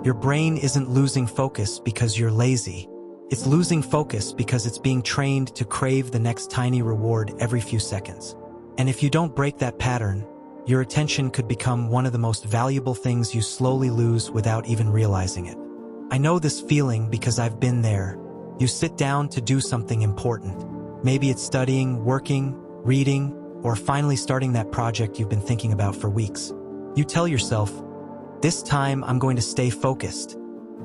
Your brain isn't losing focus because you're lazy. It's losing focus because it's being trained to crave the next tiny reward every few seconds. And if you don't break that pattern, your attention could become one of the most valuable things you slowly lose without even realizing it. I know this feeling because I've been there. You sit down to do something important. Maybe it's studying, working, reading, or finally starting that project you've been thinking about for weeks. You tell yourself, this time I'm going to stay focused.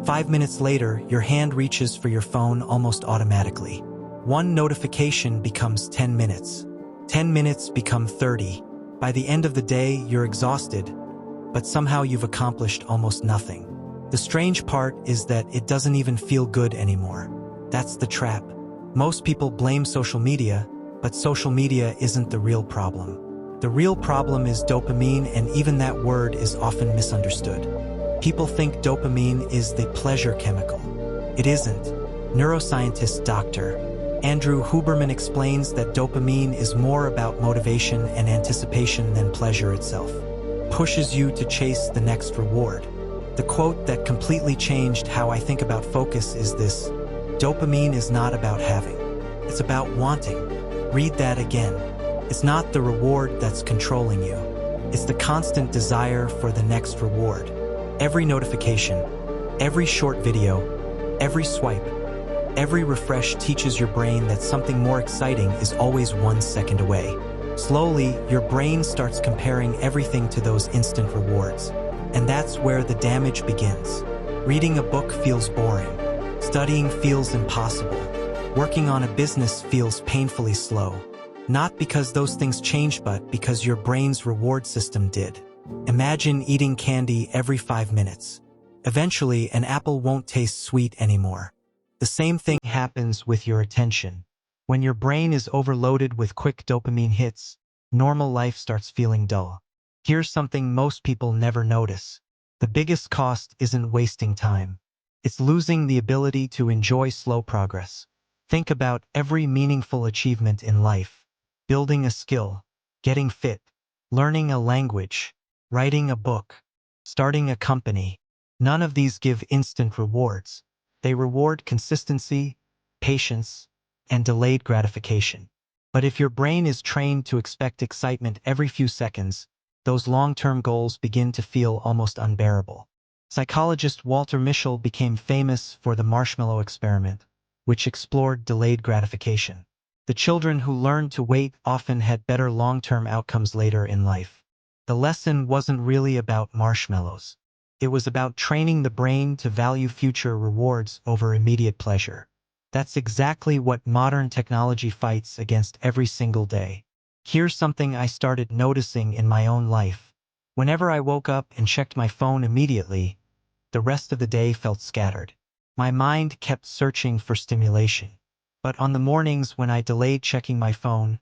5 minutes later, your hand reaches for your phone almost automatically. One notification becomes 10 minutes. 10 minutes become 30. By the end of the day, you're exhausted, but somehow you've accomplished almost nothing. The strange part is that it doesn't even feel good anymore. That's the trap. Most people blame social media, but social media isn't the real problem. The real problem is dopamine, and even that word is often misunderstood. People think dopamine is the pleasure chemical. It isn't. Neuroscientist Dr. Andrew Huberman explains that dopamine is more about motivation and anticipation than pleasure itself. Pushes you to chase the next reward. The quote that completely changed how I think about focus is this: dopamine is not about having. It's about wanting. Read that again. It's not the reward that's controlling you. It's the constant desire for the next reward. Every notification, every short video, every swipe, every refresh teaches your brain that something more exciting is always 1 second away. Slowly, your brain starts comparing everything to those instant rewards. And that's where the damage begins. Reading a book feels boring. Studying feels impossible. Working on a business feels painfully slow. Not because those things changed, but because your brain's reward system did. Imagine eating candy every 5 minutes. Eventually, an apple won't taste sweet anymore. The same thing happens with your attention. When your brain is overloaded with quick dopamine hits, normal life starts feeling dull. Here's something most people never notice. The biggest cost isn't wasting time. It's losing the ability to enjoy slow progress. Think about every meaningful achievement in life. Building a skill, getting fit, learning a language, writing a book, starting a company. None of these give instant rewards. They reward consistency, patience, and delayed gratification. But if your brain is trained to expect excitement every few seconds, those long-term goals begin to feel almost unbearable. Psychologist Walter Mischel became famous for the marshmallow experiment, which explored delayed gratification. The children who learned to wait often had better long-term outcomes later in life. The lesson wasn't really about marshmallows. It was about training the brain to value future rewards over immediate pleasure. That's exactly what modern technology fights against every single day. Here's something I started noticing in my own life. Whenever I woke up and checked my phone immediately, the rest of the day felt scattered. My mind kept searching for stimulation. But on the mornings when I delayed checking my phone,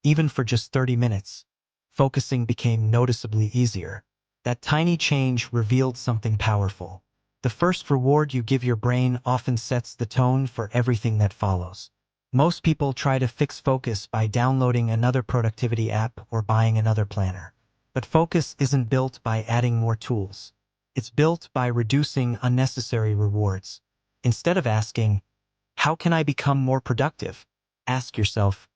even for just 30 minutes, focusing became noticeably easier. That tiny change revealed something powerful. The first reward you give your brain often sets the tone for everything that follows. Most people try to fix focus by downloading another productivity app or buying another planner. But focus isn't built by adding more tools. It's built by reducing unnecessary rewards. Instead of asking, how can I become more productive? Ask yourself,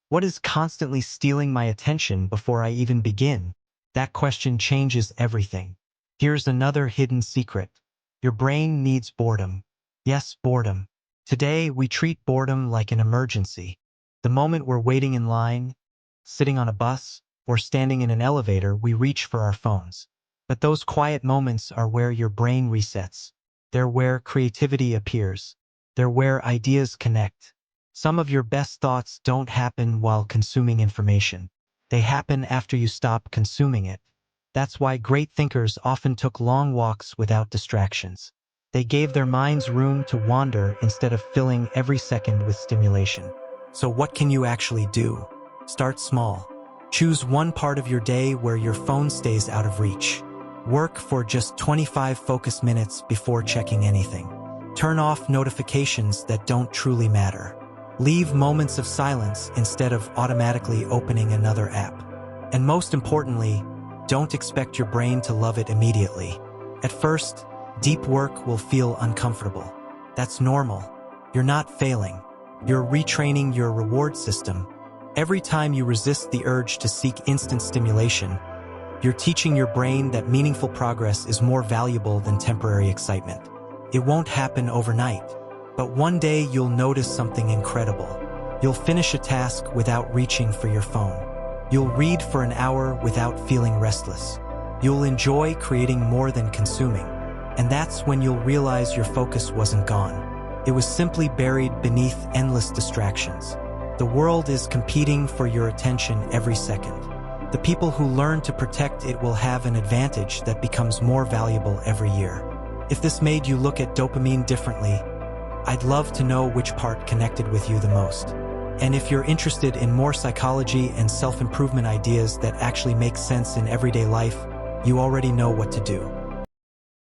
what is constantly stealing my attention before I even begin? That question changes everything. Here's another hidden secret. Your brain needs boredom. Yes, boredom. Today, we treat boredom like an emergency. The moment we're waiting in line, sitting on a bus, or standing in an elevator, we reach for our phones. But those quiet moments are where your brain resets. They're where creativity appears. They're where ideas connect. Some of your best thoughts don't happen while consuming information. They happen after you stop consuming it. That's why great thinkers often took long walks without distractions. They gave their minds room to wander instead of filling every second with stimulation. So what can you actually do? Start small. Choose one part of your day where your phone stays out of reach. Work for just 25 focus minutes before checking anything. Turn off notifications that don't truly matter. Leave moments of silence instead of automatically opening another app. And most importantly, don't expect your brain to love it immediately. At first, Deep work will feel uncomfortable. That's normal. You're not failing. You're retraining your reward system. Every time you resist the urge to seek instant stimulation, you're teaching your brain that meaningful progress is more valuable than temporary excitement. It won't happen overnight, but one day you'll notice something incredible. You'll finish a task without reaching for your phone. You'll read for an hour without feeling restless. You'll enjoy creating more than consuming. And that's when you'll realize your focus wasn't gone. It was simply buried beneath endless distractions. The world is competing for your attention every second. The people who learn to protect it will have an advantage that becomes more valuable every year. If this made you look at dopamine differently, I'd love to know which part connected with you the most. And if you're interested in more psychology and self-improvement ideas that actually make sense in everyday life, you already know what to do.